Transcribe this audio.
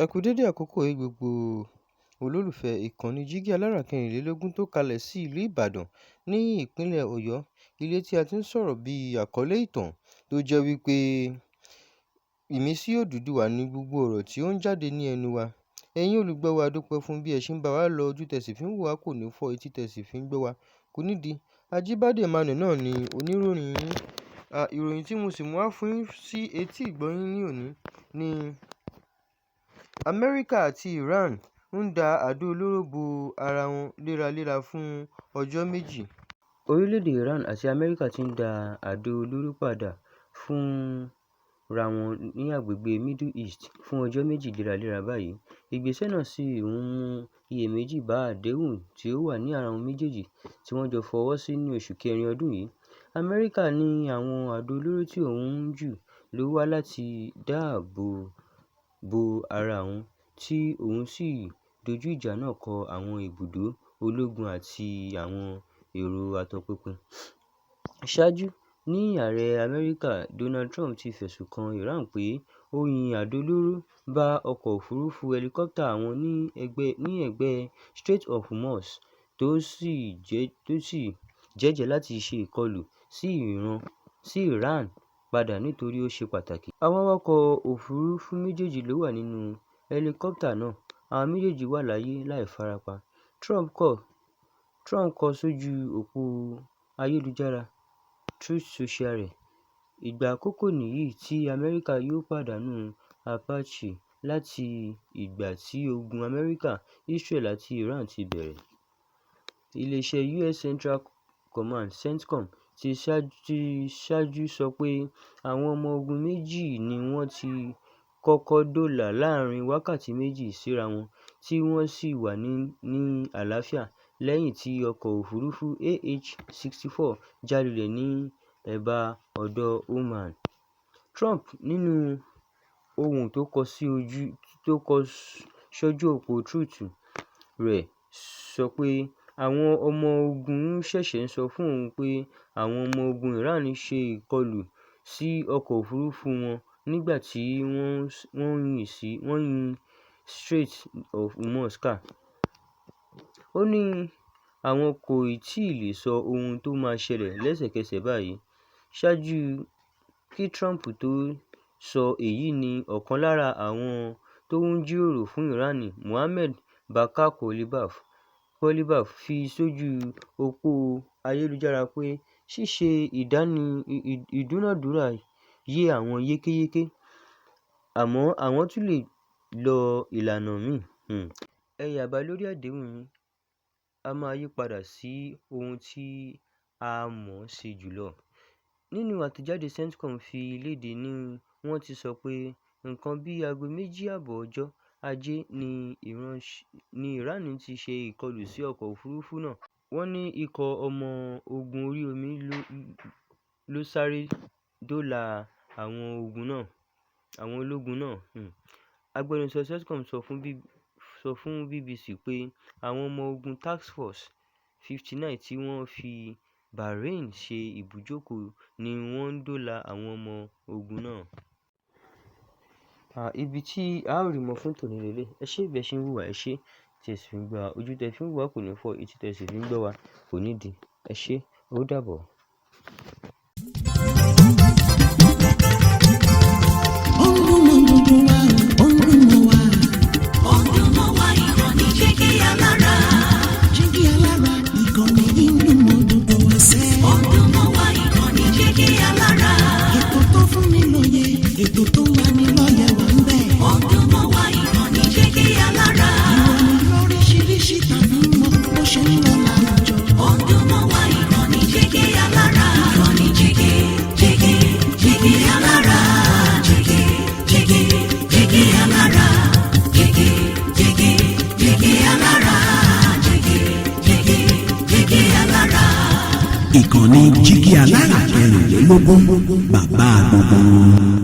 Ẹ kú dédé àkókò yìí gbogbo olólùfẹ́ ìkànnì Jígí Alára 24 tó kalẹ̀ sí ìlú Ìbàdàn ní ìpínlẹ̀ Ọ̀yọ́. Ilé tí a ti ń sọ̀rọ̀ bí àkọlé ìtàn tó jẹ́ wípé ìmísí Odùduwà ní gbogbo ọ̀rọ̀ tí ó ń jáde ní ẹnu wa. Ẹ̀yin olùgbọ́ wa, a dúpẹ́ fún bí ẹ ṣe ń bá wa lọ, ojú tẹ̀sí fi ń wò wá kò ní fọ́, etí tẹ̀sí fi ń gbọ́ wa kò ní di. Ajíbádé Emmanuel náà ni oníròyìn yín. Ìròyìn tí mo sì mú wá fún yín sí etí ìgbọ́ yín ní òní ni Amẹ́ríkà àti Iran ń da àdó olóró bo ara wọn léraléra fún ọjọ́ méjì. Orílẹ̀-èdè Iran àti Amẹ́ríkà ti ń da àdó olóró padà fúnra wọn ní agbègbè Middle East fún ọjọ́ méjì léraléra báyìí. Ìgbésẹ̀ náà sì ń mú iyèméjì bá àdéhùn tí ó wà ní ara wọn méjèèjì tí wọ́n jọ fọwọ́ sí ní oṣù kẹrin ọdún yìí. Amẹ́ríkà ní àwọn àdó olóró tí òun ń jù ló wá láti dáàbò bo ara òun, tí òun sì dojú ìjà náà kọ àwọn ibùdó ológun àti àwọn èrò àtọpinpin. Ṣáájú ní ààrẹ Amẹ́ríkà Donald Trump ti fẹ̀sùn kan Iran pé ó yin àdó olóró bá ọkọ̀ òfurufú hẹlikọ́pítà wọn ní ẹ̀gbẹ́ Strait of Hormuz tó sì jẹ́jẹ̀ẹ́ láti ṣe ìkọlù sí Iran padà nítorí ó ṣe pàtàkì. Àwọn awakọ̀ òfurufú méjèèjì ló wà nínú hẹlikọ́pítà náà, àwọn méjèèjì wà láyé láì farapa. Trump kọ sójú òpó ayélujára Truth Social rẹ̀. Ìgbà àkọ́kọ́ nìyí tí Amẹ́ríkà yóò pàdánù Apache láti ìgbà tí ogun Amẹ́ríkà, Israel àti Iran ti bẹ̀rẹ̀. Ilé-iṣẹ́ US Central Command (CENTCOM) ti ṣáájú sọ pé àwọn ọmọ ogun méjì ni wọ́n ti kọ́kọ́ dóòlà láàrin wákàtí méjì síra wọn tí wọ́n sì wà ní àlàáfíà lẹ́yìn tí ọkọ̀ òfurufú AH-64 já lulẹ̀ ní ẹ̀bá odò Oman. Trump nínú ohun tó kọ sójú òpó Truth rẹ̀ sọ pé àwọn ọmọ ogun ṣẹ̀ṣẹ̀ ń sọ fún òun pé àwọn ọmọ ogun Iran ṣe ìkọlù sí ọkọ̀ òfurufú wọn nígbà tí wọ́n yin Strait of Hormuz ká. Ó ní àwọn kò tíì lè sọ ohun tó máa ṣẹlẹ̀ lẹ́sẹ̀kẹsẹ̀ báyìí. Ṣáájú kí Trump tó sọ èyí ní ọ̀kan lára àwọn tó ń jíròrò fún Iran, Mohammed Bagher Coulibaly fi sójú òpó ayélujára pé ṣíṣe ìdúnàádúrà yé àwọn yékéyéké, àmọ́ àwọn tún lè lo ìlànà míì. Ẹ yàbá lórí àdéhùn yín, a máa yí padà sí ohun tí a mọ̀ sí jùlọ. Nínú àtẹ̀jáde CENTCOM fi léde ni wọ́n ti sọ pé nǹkan bí aago 2:30 ọjọ́ Ajé ni Iran ti ṣe ìkọlù sí ọkọ̀ òfurufú náà. Wọ́n ní ikọ̀ ọmọ ogun orí omi ló sáré dóòlà àwọn ológun náà. Agbẹnusọ CENTCOM sọ fún BBC pé àwọn ọmọ ogun Task Force 59 tí wọ́n fi Bahrain ṣe ibùjókòó ni wọ́n ń dóòlà àwọn ọmọ ogun náà. Ibi tí a ó rí mọ́ fún tòní lélẹ̀. Ẹ ṣé bí ẹ ṣe ń wò wá, ẹ ṣé tí ẹ sì fi ń gbọ́ wa, ojú tẹ fi ń wò wá kò ní fọ́, etí tẹ sì fi ń gbọ́ wa kò ní di. Ẹ ṣé, ó dàbọ̀. Ìkànnì Jígí Alára 24, bàbá gbogbo.